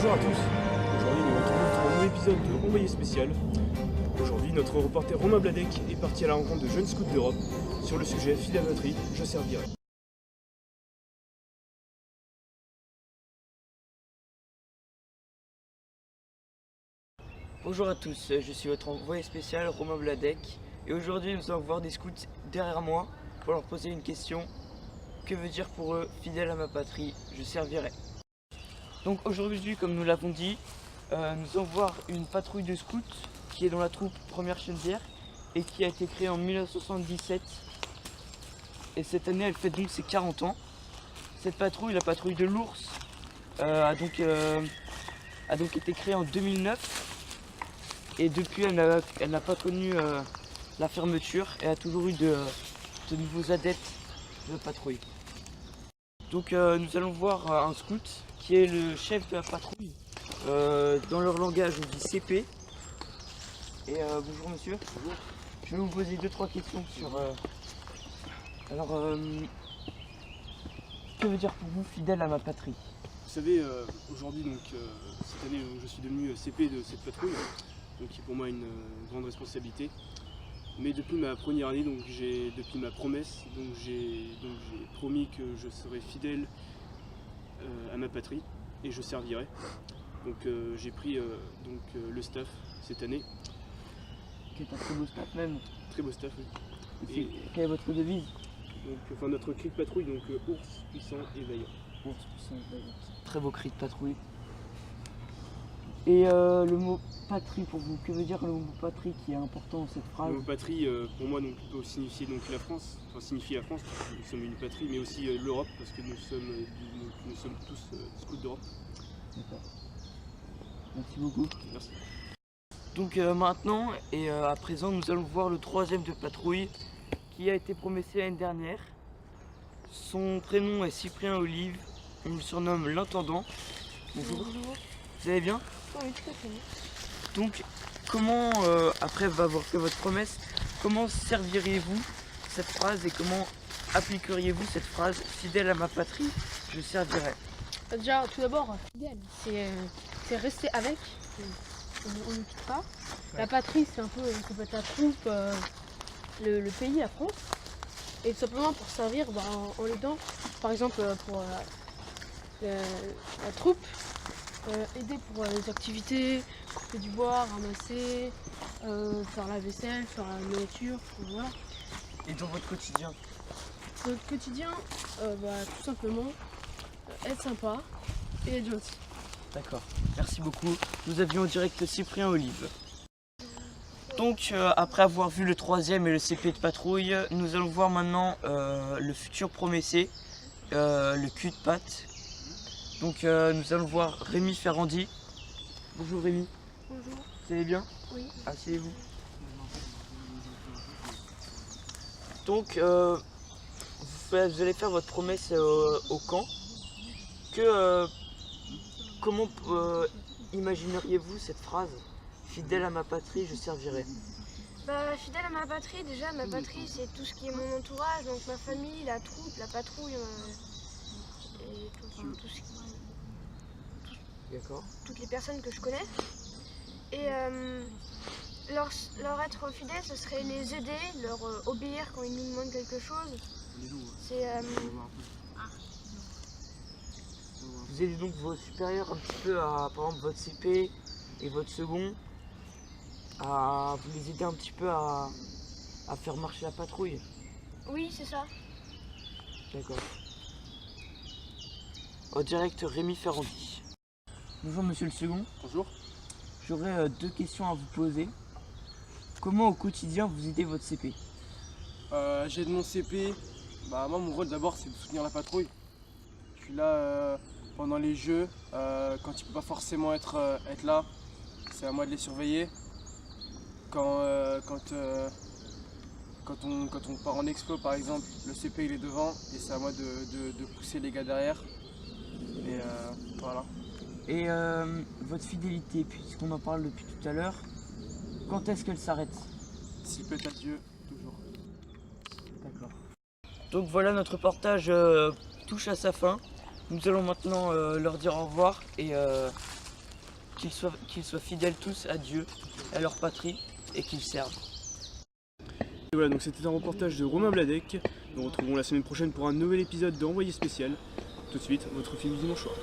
Bonjour à tous, aujourd'hui nous retrouvons pour un nouvel épisode de Envoyé spécial. Aujourd'hui notre reporter Romain Bladec est parti à la rencontre de jeunes scouts d'Europe sur le sujet fidèle à la patrie, je servirai. Bonjour à tous, je suis votre envoyé spécial Romain Bladec et aujourd'hui nous allons voir des scouts derrière moi pour leur poser une question. Que veut dire pour eux fidèle à ma patrie, je servirai? Donc aujourd'hui, comme nous l'avons dit, nous allons voir une patrouille de scouts qui est dans la troupe Première Chennevières et qui a été créée en 1977 et cette année elle fête donc ses 40 ans. Cette patrouille, la patrouille de l'ours, a donc été créée en 2009. Et depuis, elle n'a pas connu la fermeture et a toujours eu de nouveaux adeptes de patrouille. Donc nous allons voir un scout qui est le chef de la patrouille. Dans leur langage, on dit CP. Et bonjour monsieur. Bonjour. Je vais vous poser 2-3 questions sur... que veut dire pour vous fidèle à ma patrie? Vous savez, aujourd'hui, cette année, je suis devenu CP de cette patrouille, donc qui est pour moi une grande responsabilité. Mais depuis ma première année, depuis ma promesse, j'ai promis que je serais fidèle à ma patrie et je servirai. Donc j'ai pris le staff cette année. Qui est un très beau staff même. Très beau staff, oui. Et quelle est votre devise? Notre cri de patrouille, ours puissant et vaillant. Ours puissant et vaillant. Très beau cri de patrouille. Et le mot patrie pour vous, que veut dire le mot patrie qui est important dans cette phrase? Le mot patrie pour moi peut signifier la France, signifie la France, parce que nous sommes une patrie, mais aussi l'Europe, parce que nous sommes tous scouts d'Europe. D'accord. Merci beaucoup. Merci. Donc maintenant et à présent nous allons voir le troisième de patrouille qui a été promessé l'année dernière. Son prénom est Cyprien Olive, on le surnomme l'intendant. Bonjour. Bonjour. Vous allez bien? Oui, tout à fait. Donc, comment, après avoir fait votre promesse, comment serviriez-vous cette phrase et comment appliqueriez-vous cette phrase fidèle à ma patrie, je servirai? Déjà, tout d'abord, fidèle, c'est rester avec, on ne quitte pas. Ouais. La patrie, c'est un peu, ça peut être la troupe, le pays, la France. Et tout simplement pour servir en l'aidant, par exemple pour la troupe. Aider pour les activités, couper du bois, ramasser, faire la vaisselle, faire la nourriture, voilà. Et dans votre quotidien? Dans notre quotidien, tout simplement, être sympa et être gentil. D'accord, merci beaucoup. Nous avions en direct Cyprien Olive. Donc après avoir vu le troisième et le CP de patrouille, nous allons voir maintenant le futur promessé, le cul de patte. Donc nous allons voir Rémi Ferrandi. Bonjour Rémi. Bonjour. Vous allez bien? Oui. Asseyez-vous. Donc vous allez faire votre promesse au camp. Comment imagineriez-vous cette phrase? Fidèle à ma patrie, je servirai. Fidèle à ma patrie, déjà ma patrie c'est tout ce qui est mon entourage, donc ma famille, la troupe, la patrouille et tout ce qui... D'accord. Toutes les personnes que je connais. Et leur être fidèle, ce serait les aider, leur obéir quand ils nous demandent quelque chose. C'est... Vous aidez donc vos supérieurs un petit peu à, par exemple, votre CP et votre second, à vous les aider un petit peu à faire marcher la patrouille. Oui, c'est ça. D'accord. En direct, Rémi Ferrandi. Bonjour monsieur le second. Bonjour. J'aurais 2 questions à vous poser. Comment au quotidien vous aidez votre CP? J'aide mon CP. Moi mon rôle d'abord c'est de soutenir la patrouille. Je suis là pendant les jeux, quand il ne peut pas forcément être là, c'est à moi de les surveiller. Quand on part en explo par exemple, le CP il est devant et c'est à moi de pousser les gars derrière. Et voilà. Et votre fidélité, puisqu'on en parle depuis tout à l'heure, quand est-ce qu'elle s'arrête? S'il plaît à Dieu, toujours. D'accord. Donc voilà, notre reportage touche à sa fin. Nous allons maintenant leur dire au revoir et qu'ils soient fidèles tous à Dieu, à leur patrie et qu'ils servent. Et voilà, donc c'était un reportage de Romain Bladec. Nous retrouvons la semaine prochaine pour un nouvel épisode d'Envoyé spécial. Tout de suite, votre film du dimanche soir.